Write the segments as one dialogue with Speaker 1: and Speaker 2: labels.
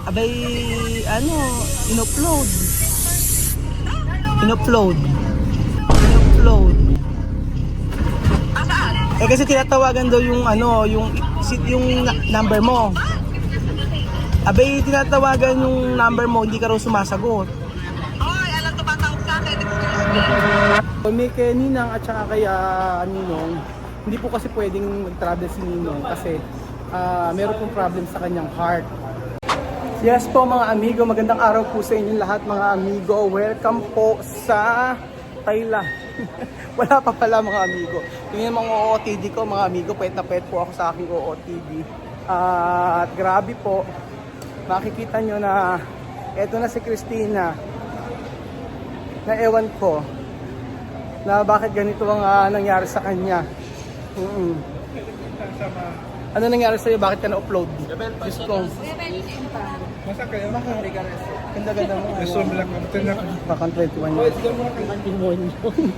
Speaker 1: Abay, ano, in-upload. In-upload. In-upload. Eh kasi tinatawagan daw yung ano, yung number mo. Abay, tinatawagan yung number mo, hindi ka raw sumasagot.
Speaker 2: Hoy, alam tumatawag sa akin.
Speaker 1: May kay Ninang at saka kay Ninong, hindi po kasi pwedeng mag-travel si Ninong kasi meron pong problem sa kanyang heart. Yes po mga amigo, magandang araw po sa inyo lahat mga amigo. Welcome po sa Thailand. Wala pa pala mga amigo. Yung mga OOTD ko mga amigo, pwet na pwet po ako sa aking OOTD. At grabe po, makikita nyo na eto na si Christina na ewan ko na bakit ganito ang nangyari sa kanya. Ano nangyari sa'yo? Bakit ka na-upload? Diyos ko.
Speaker 3: Masa kayo?
Speaker 1: Ganda-ganda mo.
Speaker 3: Assume lang ako. Tinak.
Speaker 1: Bakang 21 years.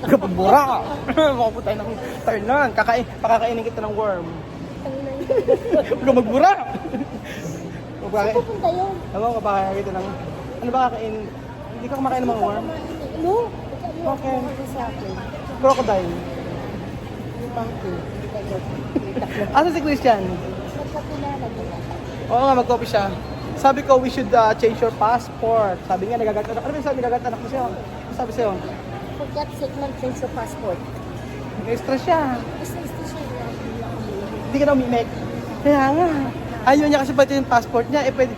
Speaker 1: Kapag bura ka. Makapunta tayo ng Thailand. Pakakainin kita ng worm. Huwag ka magbura.
Speaker 4: Saan pupunta yun?
Speaker 1: Ewan ko, pakakainin kita ng... Ano ba kakainin? Hindi ka kumakain ng mga worm?
Speaker 4: No.
Speaker 1: Okay.
Speaker 4: Sa akin.
Speaker 1: Crocodile.
Speaker 4: Yung bangko.
Speaker 1: Asa si Christian?
Speaker 4: Magkakilala nila.
Speaker 1: Oo nga, mag-copy siya. Sabi ko, we should change your passport. Sabi nga, nagagat-anak. Ano ba yung sabi, nagagat-anak mo siya? Ano sabi sa'yo?
Speaker 4: For God's sake man, change your passport.
Speaker 1: Nag-extra siya.
Speaker 4: Basta siya.
Speaker 1: Hindi ka na umimik. Kaya nga. Ayaw niya kasi pati yung passport niya. Eh, pwede.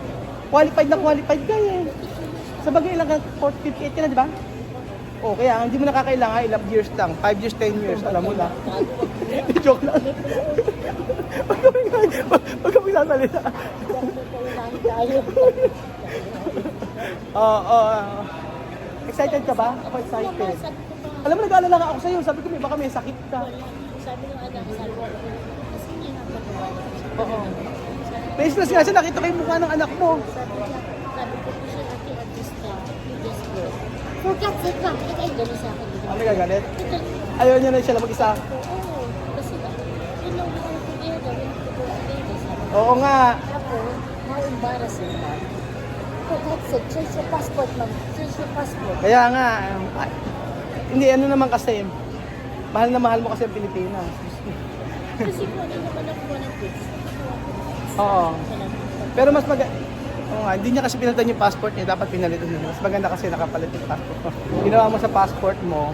Speaker 1: Qualified na qualified ka eh. Sa bagay ilang ka, 58 ka na, di ba? O, kaya hindi mo nakakailangan, ilang years lang. 5 years, 10 years, alam mo na. Joke lang. Huwag kami sasalita. Excited ka ba? Ako excited. Alam mo, nag-aalala nga ako sa'yo. Sabi ko, baka may sakit ka.
Speaker 4: Sabi ng anak, sabi ko, kasi hindi na pagkawalan.
Speaker 1: Oo. Na-stress nga siya, nakita ko yung mukha ng anak mo.
Speaker 4: Sabi ko po siya, ate, at this time, you just go. For God's sake man, ito ay gano'n sa akin.
Speaker 1: Ano gagalit?
Speaker 4: Ito,
Speaker 1: Ayaw niya na siya na mag-isa.
Speaker 4: oo. Kasi, you know, we are together, we have to go together. Sabi ko.
Speaker 1: Oo nga.
Speaker 4: Ako, how embarrassing man. For God's sake, change your passport, ma'am. Change your passport.
Speaker 1: Kaya nga, hindi ano naman kasi, mahal na mahal mo kasi ang Pilipinas.
Speaker 4: Kasi po, hindi naman ako ng kids.
Speaker 1: Oo. Pero mas oo nga, hindi niya kasi pinalitan yung passport niya, dapat pinalitan niya. Mas maganda kasi nakapalit yung passport mo. Ginawa mo sa passport mo,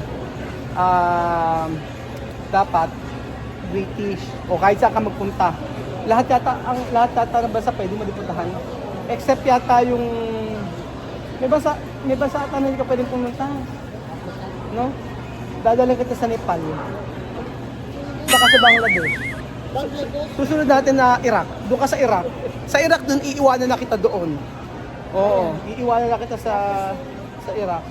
Speaker 1: dapat British o kahit saan ka magpunta. Lahat yata ng bansa pwede mo dipuntahan. Except yata yung may bansa ata na hindi ka pwedeng pumunta. No? Dadalhin kita sa Nepal. Saka sa Bangladesh.
Speaker 4: Bangladesh.
Speaker 1: Susunod natin na Iraq. Doon ka sa Iraq. Sa Iraq doon iiwanan na kita doon. Oo, iiwanan na kita sa Iraq.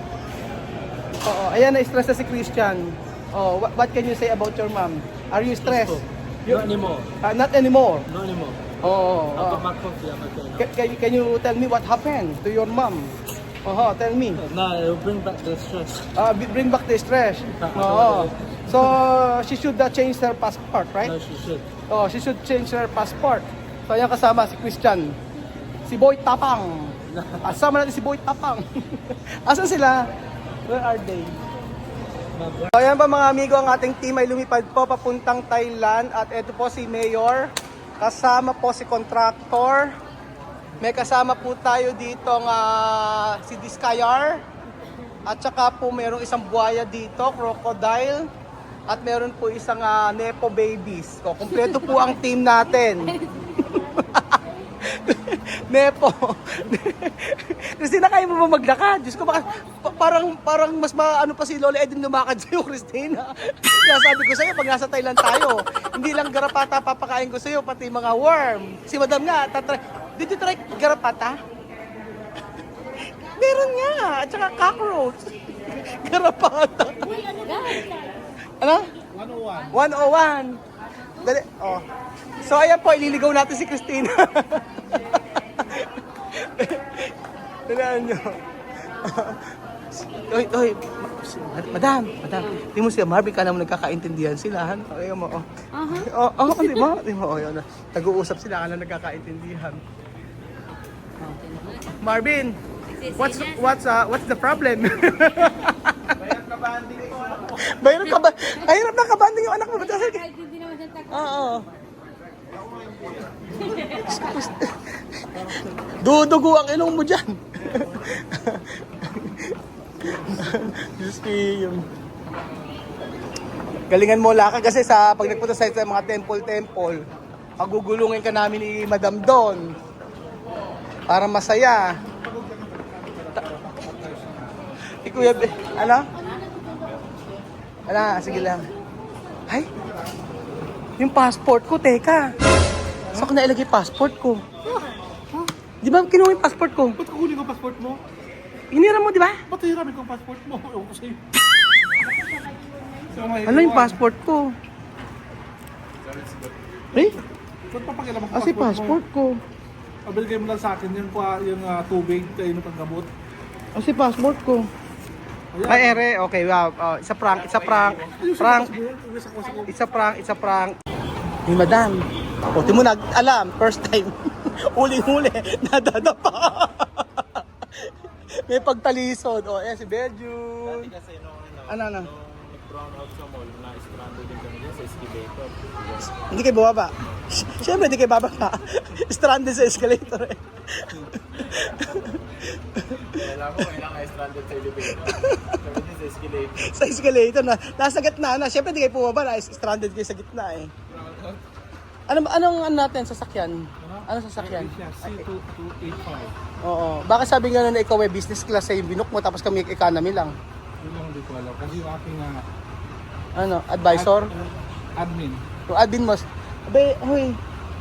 Speaker 1: Oo, ayan na-stress na si Christian. Oh, what can you say about your mom? Are you stressed?
Speaker 5: Not anymore.
Speaker 1: Not anymore.
Speaker 5: Not anymore.
Speaker 1: Oh,
Speaker 5: I'll go back home. Yeah, okay.
Speaker 1: Can you tell me what happened to your mom? Tell me.
Speaker 5: No, it'll bring back the stress.
Speaker 1: Bring back the stress. Oo. So, she should change her passport, right?
Speaker 5: No, she should.
Speaker 1: Oh, she should change her passport. So, ayan kasama si Christian. Si Boy Tapang. Kasama natin si Boy Tapang. Asan sila? Where are they? So, ayan pa mga amigo, ang ating team ay lumipad po papuntang Thailand. At ito po si Mayor. Kasama po si Contractor. May kasama po tayo dito si Discayar. At saka po mayroong isang buhaya dito, crocodile. At meron po isang Nepo babies. So, kumpleto po ang team natin. Nepo. Christina, kaya mo ba maglakad? Diyos ko, parang mas maano pa si Lola Edin lumakad sa'yo, Christina. Kaya sabi ko sa'yo, pag nasa Thailand tayo, hindi lang garapata papakain ko sa'yo, pati mga worm. Si Madam nga, did you try garapata? Meron nga, at saka cockroach. Garapata. Ano? 101. 101. Dali. Oh. So ayan po, ililigaw natin si Christina. Dalaan nyo. Oy, madam. Di mo siya, Marvin, ka naman nagkakaintindihan sila. Ayaw mo, oh. Di ba? Di ba, oh, yun. Tag-uusap sila, ka lang nagkakaintindihan. Marvin, what's the problem? Mahirap ka ba? Mahirap na kabanding yung anak mo.
Speaker 4: Kahit hindi naman siya takot.
Speaker 1: Oo. Dudugo ang ilong mo dyan. Diyos ko yung... Galingan mo lakad kasi sa pag nagpunta sa mga temple, pagugulungin ka namin ni Madam Don. Para masaya. Kuya, ano? Ala, sige lang. Ay, yung passport ko, teka. Saan ko nailagay passport ko? Di ba kinuha yung passport ko?
Speaker 3: Ba't kukunin ko passport mo?
Speaker 1: Hinira mo, di ba?
Speaker 3: Ba't hiramin ko ang passport mo? Ewan ko sa'yo.
Speaker 1: Ano yung passport ko? Eh?
Speaker 3: Ba't papakialam ang
Speaker 1: Kasi passport ko.
Speaker 3: Abigay mo lang sa akin yung tubig kayo ng panggamot.
Speaker 1: Kasi passport ko. Ay, ere, okay, wow. It's a prank. It's a prank. Hey, madam. O, di mo alam, first time. Uling-huli, nadadapa. May pagtalisod. O, si Beljun.
Speaker 5: Kasi
Speaker 1: Ano?
Speaker 5: nag-brown out sa mall, na-stranded din kami dyan sa escalator.
Speaker 1: Hindi kayo bumaba. Siyempre, hindi kayo bababa. Stranded sa escalator eh.
Speaker 5: Alam mo, kailangan stranded sa elevator. Kami din sa escalator.
Speaker 1: Sa escalator na. Nasa gitna na. Siyempre, hindi kayo bumaba na. Stranded kayo sa gitna eh. Anong natin, sasakyan? Anong sasakyan?
Speaker 3: C2285.
Speaker 1: Oo. Bakit sabi nga na ikaw ay business class sa binook mo tapos kami economy lang?
Speaker 3: Yun lang hindi ko alam. Kasi yung aking
Speaker 1: Advisor?
Speaker 3: admin.
Speaker 1: Yung admin mo, abe, hoy,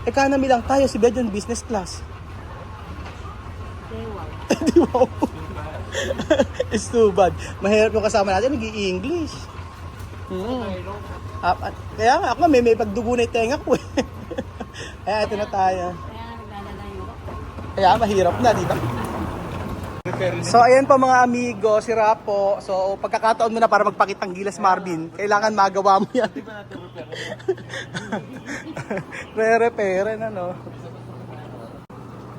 Speaker 1: economy lang tayo, si Bedyon business class. Di ba? It's too bad. Mahirap yung kasama natin, nag-i-English. Kaya nga ako, may pagdugo na yung tenga ko eh. Kaya ito na tayo. Kaya mahirap na, di ba? So ayan po mga amigo, si Rapo. So pagkakataon mo na para magpakitang gilas Marvin, kailangan magawa mo yan. Re-repere na no.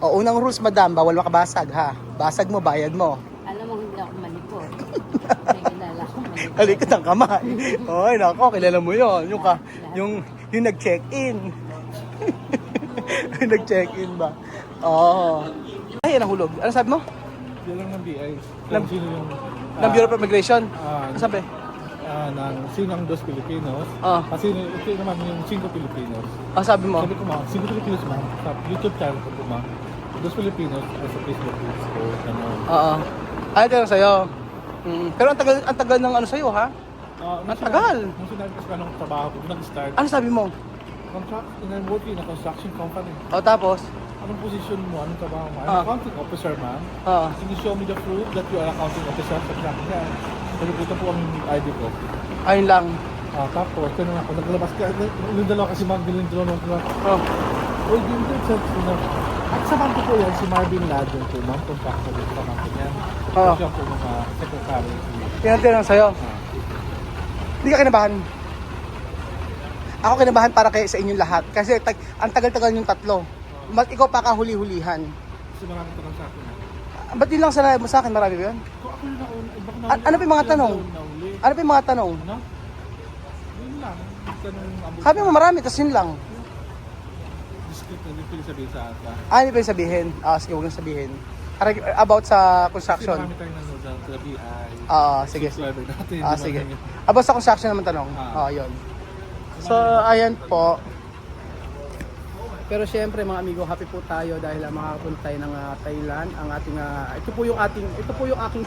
Speaker 1: O unang rules madam, bawal makabasag ha. Basag mo, bayad mo.
Speaker 4: Alam mo, hindi ako manipur. May kilala ko manipur.
Speaker 1: Halikot ang kamay. Oy, nako, kilala mo 'yon. Yung nag-check-in. Yung nag-check-in ba? Oo. Ay, nahulog. Ano sabi mo?
Speaker 3: Yan lang ng BI.
Speaker 1: Ng-
Speaker 3: Sino yung...
Speaker 1: Ng Bureau of Immigration? Ano sabi?
Speaker 3: Sinang dos Filipinos.
Speaker 1: Ah.
Speaker 3: Kasi ito naman yung 5 Filipinos.
Speaker 1: Ano sabi mo?
Speaker 3: Sabi ko ma, 5 Filipinos ma, sa YouTube channel ko ma, dos Filipinos sa Facebook page ko.
Speaker 1: Oo. Ay, ito lang sa'yo. Pero ang tagal ng ano sa'yo ha? Ang tagal.
Speaker 3: Nung sinabi ko sa kanong trabaho ko, nag-start.
Speaker 1: Ano sabi mo?
Speaker 3: Contract, I'm working in a construction company.
Speaker 1: O tapos?
Speaker 3: Anong position mo? Anong trabaho mo? I'm
Speaker 1: Ah.
Speaker 3: accounting officer, ma'am.
Speaker 1: Oo.
Speaker 3: Can you show me the proof that you are accounting officer? Sabi namin yan. Sabi ko, ito po ang ID ko.
Speaker 1: Ayun lang.
Speaker 3: Tapos, ganun ako. Naglabas ka. Yung dalawa kasi Magdalene Dronong ko.
Speaker 1: Oh.
Speaker 3: Uy, yun din. At sa banko po yan, si Marvin Ladon po, ma'am. Contractor din sa banko niyan.
Speaker 1: Ah.
Speaker 3: Siya po mga secretary.
Speaker 1: Tinanong sa'yo. Hindi ka kinabahan. Ako kinabahan para kay sa inyong lahat. Kasi ang tagal-tagal yung tatlo. Ikaw pa kahuli-hulihan.
Speaker 3: Kasi marami tanong sa akin.
Speaker 1: Ba't yun lang sa akin? Marami ba yun?
Speaker 3: Kung ako yung nauna, baka
Speaker 1: Ano pa yung mga tanong?
Speaker 3: Nahuli.
Speaker 1: Ano pa yung mga tanong?
Speaker 3: Ano? Yun lang. Tanong abot.
Speaker 1: Sabi mo marami, tapos yun lang.
Speaker 3: Discreet na yung sabihin sa ata.
Speaker 1: Hindi pa yung sabihin. Sige, huwag nang sabihin. About sa
Speaker 3: Kasi
Speaker 1: construction.
Speaker 3: marami tayong nanood sa BI.
Speaker 1: Sige.
Speaker 3: Subscriber natin.
Speaker 1: Sige. About sa construction naman tanong. Yun. So, ayan po. Pero syempre mga amigo, happy po tayo dahil makakapunta tayo ng Thailand. Ang ating ito po yung aking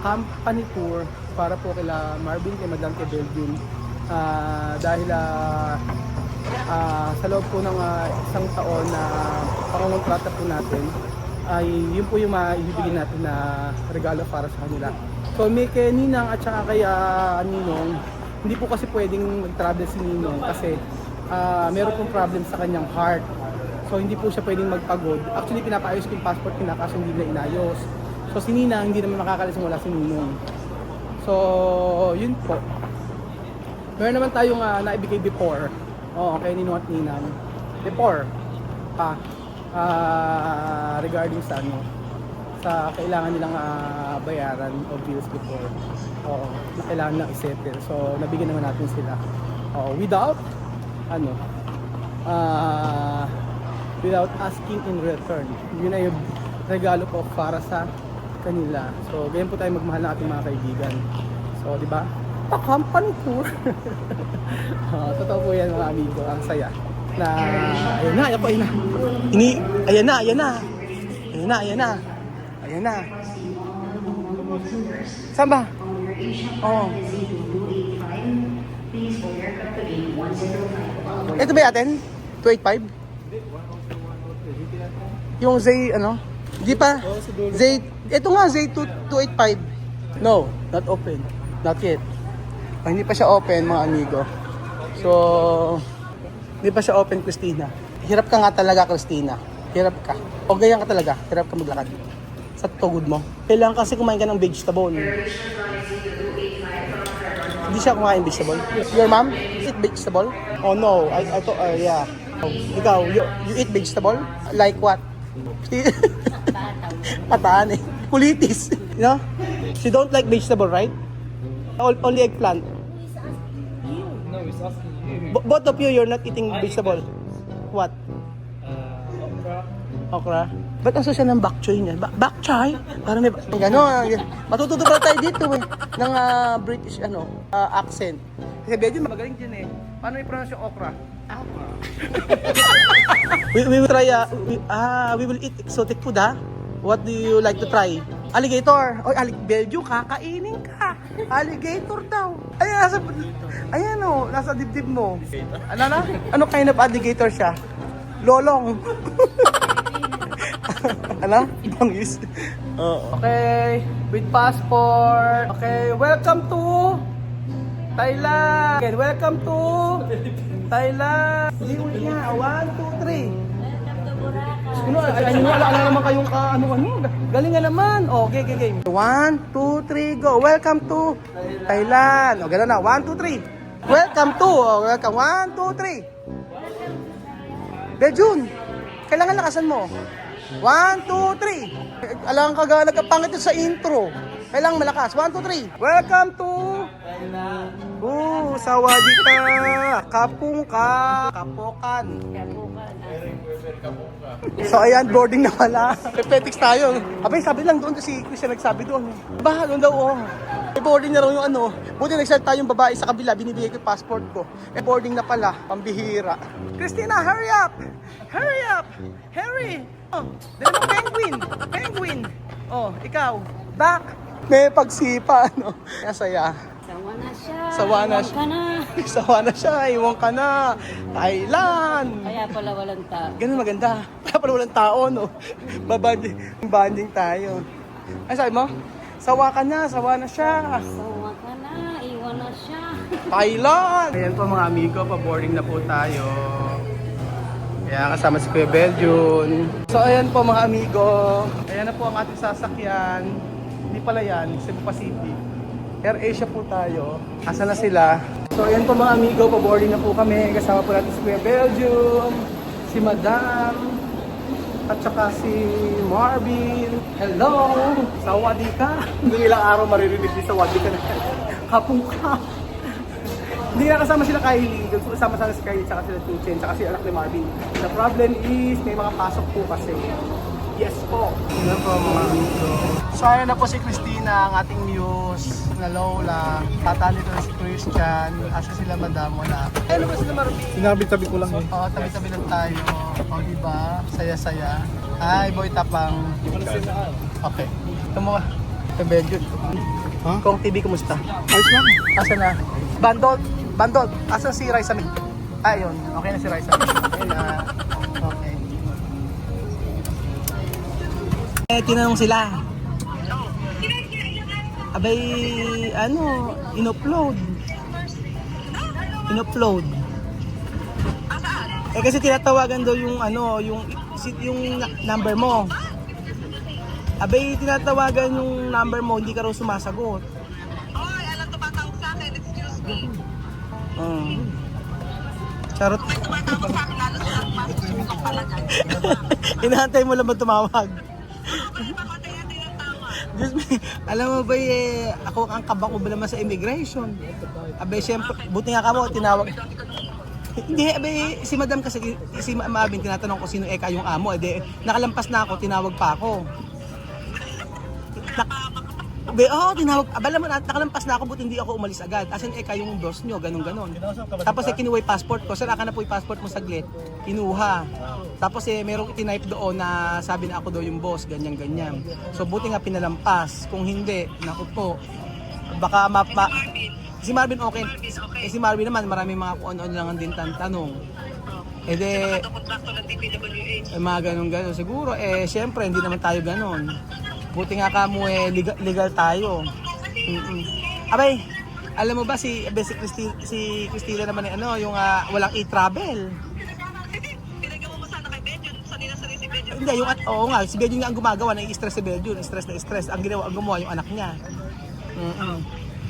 Speaker 1: company tour para po kila Marvin, kay Madam, kay Belgium. Dahil sa loob po ng isang taon na pangontrata po natin ay yun po yung maibibigay natin na regalo para sa kanila. So may kay Ninang at saka kay Ninong, hindi po kasi pwedeng mag-travel si Ninong kasi meron pong problem sa kanyang heart. So hindi po siya pwedeng magpagod. Actually pinapaayos ko yung passport niya kaso hindi na inayos. So si Ninang hindi naman makakalis wala si Ninong. So yun po. Meron naman tayong naibigay before. Kay Ninong at Ninang. Before pa. regarding sa ano, sa kailangan nilang bayaran o bills before. Oo, na kailangan nilang i-settle. So, nabigyan naman natin sila. Without without asking in return. Yun ay yung regalo ko para sa kanila. So, ganyan po tayo magmahal ng ating mga kaibigan. So, di ba? Pa-company tour. Totoo po yan mga amigo. Ang saya. Na, ayun na, ayun na. Ayan na, ayan na. Ayan na, ayan na. Ayan na. Saan ba? Oo. Ito ba yatin? 285? Yung Zay, ano? Di pa? Zay, ito nga, Zay 285. No, not open. Not yet. Hindi pa siya open, mga amigo. So, hindi pa siya open, Christina. Hirap ka nga talaga, Christina. Hirap ka. O ganyan ka talaga. Hirap ka maglakad. Sa tugod mo. Kailangan kasi kumain ka ng vegetable. Hindi siya kumain vegetable. Your mom eat vegetable? Oh no, I thought, yeah. Ikaw, you eat vegetable? Like what? Pataan eh. Kulitis. You know? She don't like vegetable, right? Only eggplant.
Speaker 3: No, it's asking you.
Speaker 1: Both of you, you're not eating vegetable. What?
Speaker 3: Okra.
Speaker 1: Okra? Ba't aso siya ng bok choy niya? Bok choy? Parang may gano'n. Matututo pala tayo dito eh. Ng British accent. Kasi medyo magaling din eh. Paano i-pronounce yung okra? Okra. we will try, we will eat exotic food ha? What do you like to try? Alligator. Oy, Belgium, kakainin ka. Alligator daw. Ayan o, nasa dibdib mo. Ano na? Ano kind of alligator siya? Lolong. Ano? Bangis. Okay, with passport. Okay, welcome to Thailand. Okay, welcome to Thailand. Liwit nga. 1, 2, 3. Wala na naman kayong galing nga naman. Okay. 1, 2, 3, go. Welcome to Thailand. O, gano'n na. 1, 2, 3. Welcome to. Welcome. 1, 2, 3. Bejun, kailangan lakasan mo. 1, 2, 3. Alam ka ga nagkapangit sa intro. Kailangan malakas. 1, 2, 3. Welcome to Sawadika. Kapungka. Kapokan. So ayan, boarding na pala. Pepetix tayo. Abay, sabi lang doon si Chris nagsabi doon. Baha doon daw oh. Boarding na raw yung Buti nagsalita yung babae sa kabila, binibigay ko yung passport ko. Boarding na pala, pambihira. Christina, hurry up! Hurry up! Hurry! Oh, dala mo penguin! Oh, ikaw, back! May pagsipa, Masaya.
Speaker 4: Sawa na siya.
Speaker 1: Sawa na siya, iwan ka na. Thailand!
Speaker 4: Kaya pala walang tao.
Speaker 1: Ganun maganda. Kaya pala walang tao, Banding tayo. Ano sabi mo? Sawa ka na, sawa na siya.
Speaker 4: Sawa ka na, iwan na siya.
Speaker 1: Thailand! Ayan po mga amigo, pa-boarding na po tayo. Kaya kasama si Kuya Beljun. So ayan po mga amigo. Ayan na po ang ating sasakyan. Hindi pala yan, Cebu Pacific. Air Asia po tayo. Asa na sila? So ayan po mga amigo, pa-boarding na po kami. Kasama po natin si Kuya Beljun, si Madam, at saka si Marvin. Hello! Sawadika! Hindi ilang araw maririnig ni Sawadika na kapungka. Hindi na kasama sila Kylie. Kasama sana si Kylie, saka sila Tuchen, saka si anak ni Marvin. The problem is, may mga pasok po kasi. Yes po. Yan po mga amigo. So ayan na po si Christina, ang ating news na Lola. Tatali ko na si Christian. Asa sila Madam, wala. Ayun naman sila Marvin.
Speaker 3: Sinabi-tabi ko lang eh.
Speaker 1: Oo, tabi-tabi lang tayo. O, diba? Saya-saya. Hi, Boy Tapang. Okay. Ito mo. Ito, Benjun.
Speaker 3: Huh?
Speaker 1: Kong TV, kumusta?
Speaker 3: Ayos lang.
Speaker 1: Asa na? Bandot. Asa si Raisa Min? Ayun. Okay na si Raisa Min. Okay na. Okay. Tinanong sila. Abay, in-upload. Kasi tinatawagan daw yung yung number mo. Abay, tinatawagan yung number mo, hindi ka raw sumasagot.
Speaker 2: Oy, alam tumatawag sa akin. Excuse me.
Speaker 1: Charot.
Speaker 2: May tumatawag sa akin, lalo sa mga palagay.
Speaker 1: Inaantay mo lang ba tumawag?
Speaker 2: Pwede ba ko tayo ng tawa?
Speaker 1: Diyos me, alam mo ba ako ang kaba ko ba naman sa immigration? Abe, syempre, buti nga ka mo, tinawag. Hindi, abe, si madam kasi, si Mabin, tinatanong ko sino eka yung amo. Ede, nakalampas na ako, tinawag pa ako. Abe, tinawag. Abala mo, nakalampas na ako, buti hindi ako umalis agad. Asin eka yung boss nyo, ganun-ganon. Tapos kinuha yung passport ko. Sir, aka na po yung passport mo saglit. Kinuha. Tapos merong itinype doon na sabi na ako daw yung boss, ganyan-ganyan. So buti nga pinalampas. Kung hindi, naku po, baka si Marvin okay. Si Marvin naman, maraming mga kung ano lang din tanong.
Speaker 2: Kontrakto ng DPWH.
Speaker 1: Mga ganun-ganon. Siguro, syempre, hindi naman tayo ganon. Buti nga ka mo, legal tayo. Abay, alam mo ba si Christina naman yung walang e-travel.
Speaker 2: Pinagawa mo sana kay Benjon, sanina si Benjon.
Speaker 1: Hindi, oo nga, si Benjon nga ang gumagawa, na-stress si Benjon, stress na stress. Ang gumawa yung anak niya.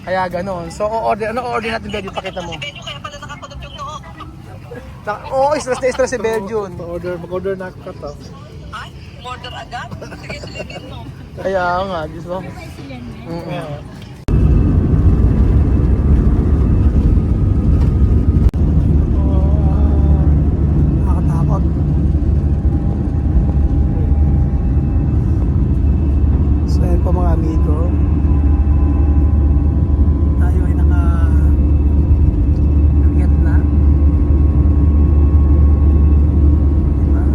Speaker 1: Kaya ganon. So, order natin Benjon, pakita mo.
Speaker 2: Si Benjon kaya pala nakakulot yung noo.
Speaker 1: Oo, stress na stress si Benjon.
Speaker 3: Mag-order na ako to.
Speaker 2: Ay, murder agad? Sige, silipin mo.
Speaker 1: Kaya nga, Diyos mo. Nakakatakot. So, yan po mga amigo. Tayo ay naka-akyat na. Diba?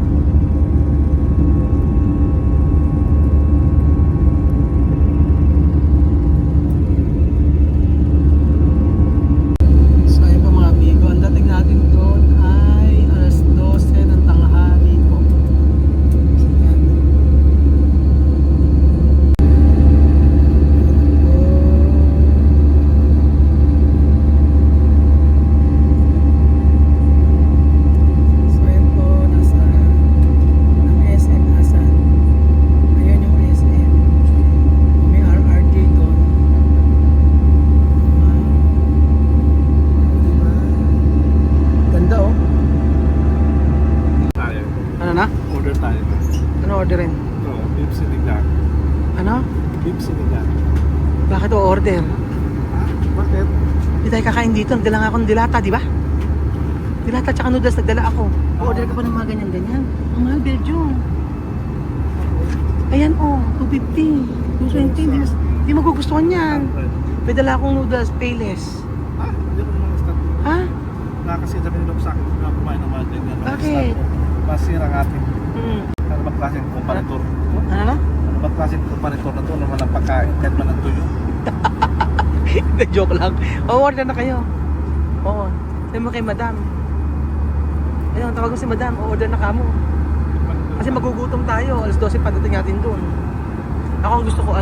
Speaker 1: So ayun po mga amigo, ang dating natin doon ay alas 12 ng tanghali po. Ayan. So ayun po, nasa ang SM Asan. Ayun yung SM. May RRJ doon. Diba? Ganda oh.
Speaker 3: Tayo.
Speaker 1: Ano na?
Speaker 3: Order tayo.
Speaker 1: Ano orderin?
Speaker 3: Ito, beef sinigang.
Speaker 1: Ano?
Speaker 3: Beef sinigang.
Speaker 1: Bakit o order?
Speaker 3: Bakit?
Speaker 1: Hindi tayo kakain dito. Nagdala nga ako ng dilata, di ba? Dilata tsaka noodles, nagdala ako. Order ka pa ng mga ganyan-ganyan. Ang mahal, Belgium. Ayan oh, 250, 220. Hindi magugustuhan yan. May dala akong noodles, payless.
Speaker 3: Hindi ko naman start.
Speaker 1: Ha?
Speaker 3: Kasi sabi nila ko sa akin na kumain ng mga ganyan.
Speaker 1: Bakit?
Speaker 3: Masira ang ating.
Speaker 1: Hmm.
Speaker 3: Ano ba klaseng komparator?
Speaker 1: Ano na?
Speaker 3: Ano ba klaseng komparator na ito? Ano man ang pagkain? Kahit man ang tuyo.
Speaker 1: Hindi, joke lang. Order na kayo. Oo. Sabi mo kay madam. Ayun, tawag ko si madam. Order na kamo. Kasi magugutom tayo. Alas 12 pagdating natin doon. Ako ang gusto ko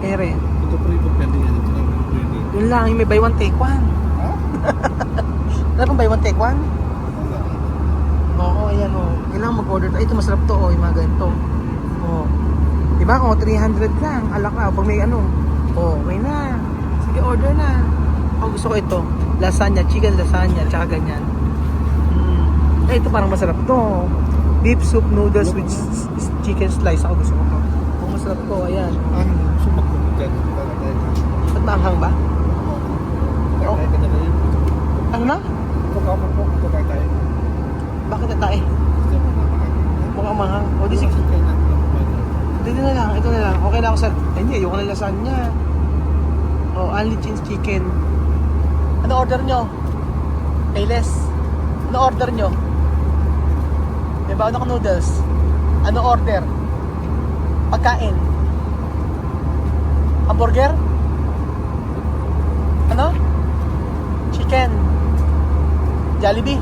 Speaker 1: ere.
Speaker 3: Ito po rin pwede yan. Ito lang pwede.
Speaker 1: Yun lang, yung may buy one take one.
Speaker 3: Ha?
Speaker 1: Ano pong buy one take one? Oo, ayan o. Kailangan mag-order. Ay, ito masarap to yung mga ganito. Oo. Diba? 300 lang. Alak na. Pag may okay na. Sige, order na. Ako gusto ko ito. Lasagna, chicken lasagna, tsaka ganyan. Ay, ito parang masarap to. Beef soup noodles with chicken slice. Ako gusto ko to. Kung masarap to, ayan.
Speaker 3: Sumak ko dyan.
Speaker 1: Ba't maanghang ba?
Speaker 3: Kaya ka na rin.
Speaker 1: Ano na?
Speaker 3: Ito ka po. Ito kaya tayo.
Speaker 1: Bakit na tayo?
Speaker 3: Ito mo na
Speaker 1: Mukhang manghang. O, di sige. Dito na lang, ito na lang. Okay na ako sa... Ay, hindi, ayoko na lasagna. Oh, only chicken. Ano order nyo? Payless. Ano order nyo? May baon ako noodles. Ano order? Pagkain. Hamburger? Ano? Chicken. Jollibee.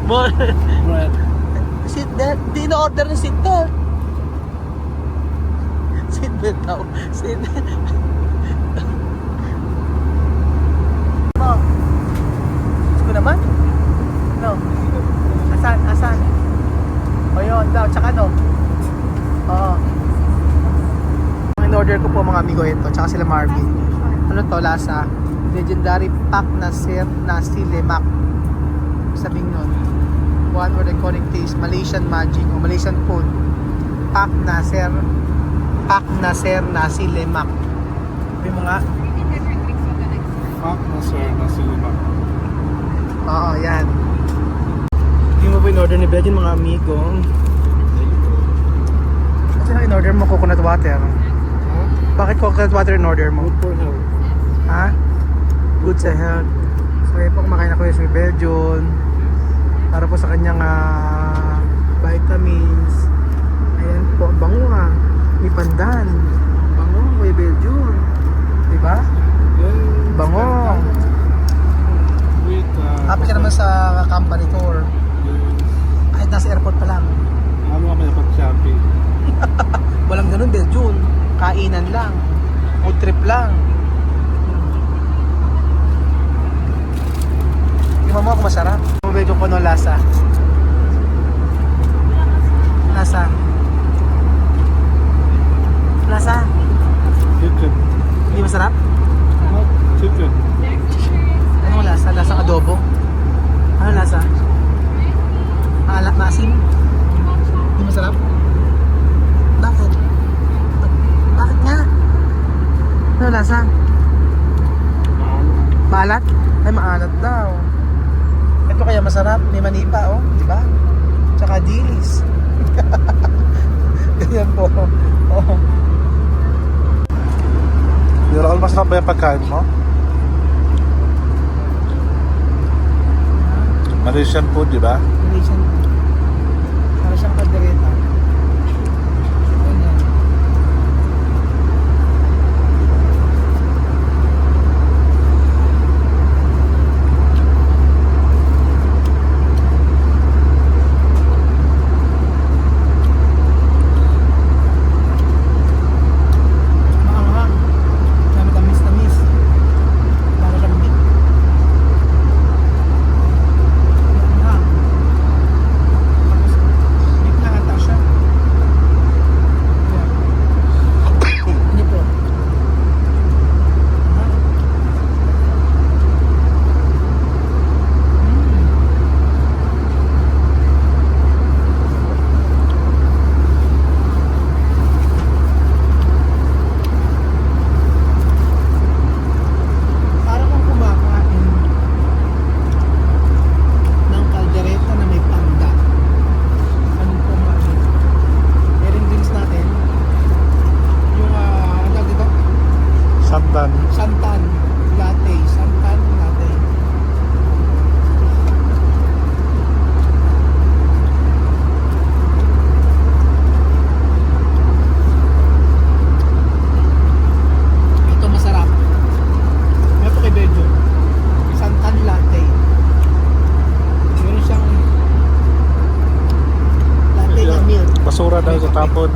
Speaker 1: More.
Speaker 3: Bread.
Speaker 1: Seatbelt. Di na-order ng seatbelt. Seatbelt daw. Seatbelt. Mo. Gusto naman? No. Asan? O yun daw. Tsaka no? Oo. Ang in-order ko po mga amigo ito. Tsaka sila Marvin. Ano to, lasa? Legendary Pak Nasir Nasi Lemak. Sabihin yun. One word iconic taste. Malaysian magic o Malaysian food. Pak Nasir Nasi Lemak. May mga...
Speaker 3: Fuck na sir, nasi lima.
Speaker 1: Oo, yan. Hindi mo ba in-order ni Bed yung mga amigo? Kasi na in-order mo coconut water.
Speaker 3: Ha?
Speaker 1: Bakit coconut water in-order mo?
Speaker 3: Good for health.
Speaker 1: Ha? Good sa health. So yun po, kumakain ako yung Belgian. Para po sa kanyang vitamins. Ayan po, ang bango nga. May pandan. Bango, Kuya Belgian. Diba? Bango.
Speaker 3: With,
Speaker 1: Happy ka naman sa company tour. Kahit nasa airport pa lang.
Speaker 3: ano nga may pag-shopping?
Speaker 1: Walang ganun, Belgian. Kainan lang. Food trip lang. Tingnan mo ako masarap. Belgian ko no lasa. Lasa. Lasa.
Speaker 3: Chicken.
Speaker 1: Hindi masarap?
Speaker 3: Chicken.
Speaker 1: Anong lasa? Lasang adobo? Ano lasa? Maasim? Hindi masarap? Bakit? Bakit nga? Ano lasa? Maalat? Ay, maalat daw. Ito kaya masarap. May manipa, oh. Diba? Tsaka dilis. Ganyan po. Oh.
Speaker 3: Pero masarap ba yung pagkain mo? Malaysian food, di ba?
Speaker 1: Malaysian. Para siyang kaldereta. Ganyan. Maanghang. Dami tamis-tamis. Para siyang meat. Maanghang. Tapos, meat na ata siya. Yan. Ano po? Ha? Para kang kumakain ng kaldereta na may panda. Anong kumain? Meron drinks natin. Yung, ano tawag dito?
Speaker 3: Santan.
Speaker 1: Santan latte. Santan latte. Ito masarap. May po kay Bejo. Santan latte. Meron siyang latte na milk.
Speaker 3: Basura daw sa tapon.